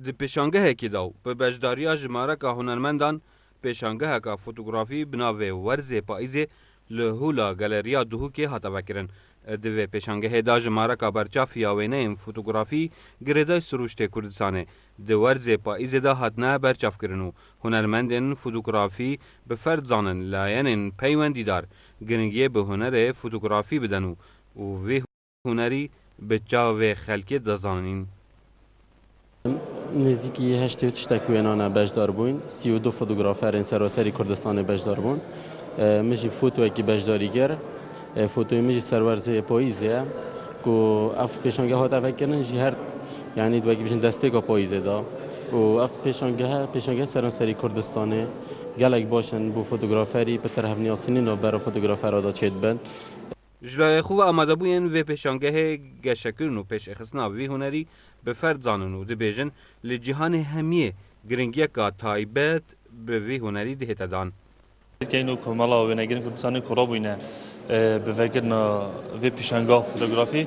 Di pêşangehekê de bi beşdariya ji mareka hunermendan pêşangeheka fotografî bi navê Werzê Paîzê li Hûla Galeriya Duhokê hat vekirin. Di vê pêşangehê de ji mareka berçafiya wêneyên fotografî girêdayê Siruştê Kurdistanê di Werzê Paîzê de hatine berçavkirin û hunermendên fotografî bi ferd zanin layenên peywendîdar giringiyê bi hunerê fotografî bidin û vê hunerî bi çavê xelkê de zanîn. نزیکی هشت تشتک وینانه بجدار بوین 32 فوتوگرافرین سراسری کردستان بجدار بون مجی فوتو کی بجداری گر فوتوی مجی سرورزه پاییزه کو اف پیشانگه ها تفکرن جی هر یعنی دو کی بشن دست پیکا پاییزه دا و اف پیشانگه سراسری کردستانه گلک باشن بو فوتوگرافری به طرف نیاسینین و برای فوتوگرافر دا چید بن جلای خوب آماده بوین و پیشانگه گشکرن و پیش اخصنا وی هنری به فرد زانن و دبیجن لجهان همیه گرنگی که تایبت به وی هنری دهت دان. که اینو کمالا و نگرن کردستانی کرابوینه به فکرنا وی پیشانگاه فوتوگرافی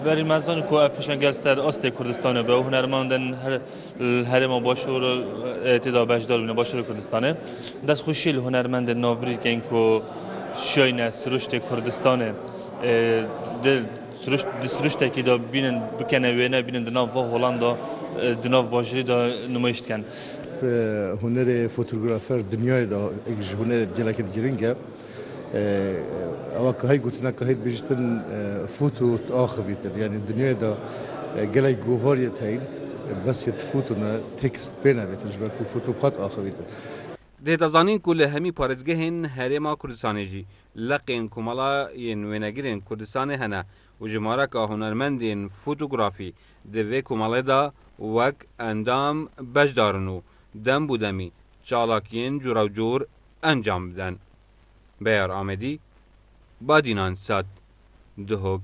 ولی منظورم که پیشانگاه سر است کردستانه به هنرمندان هر ما باشور تعداد بجدار بینه باشور کردستانه دست خوشی هنرمند نوبری که اینکو شاینه سروشت کردستانه سروشت که دا بینن بکنه وینه بینن دناف هولندا دناف باشری دا نمایش کن. هنر فوتوگرافر دنیای دا اگه هنر جلکت گرینگه اوه که های گوتنا که های بیشتن فوتو آخر بیتر یعنی دنیای دا گلای گواریت هین بس یت فوتو نه تکست بینه بیتر جبر کو فوتو قط آخر بیتر. دهتازانین کل همی پارزگهین هرما کردستانی جی لقین کمالا ین وینگرین کردستان هنه و جماره که هنرمندین فوتوگرافی دوی کمالا دا وک اندام بجدارنو دم بودمی چالاکین جورا جور انجام بدن. بیار آمدی بادینان سات دهوک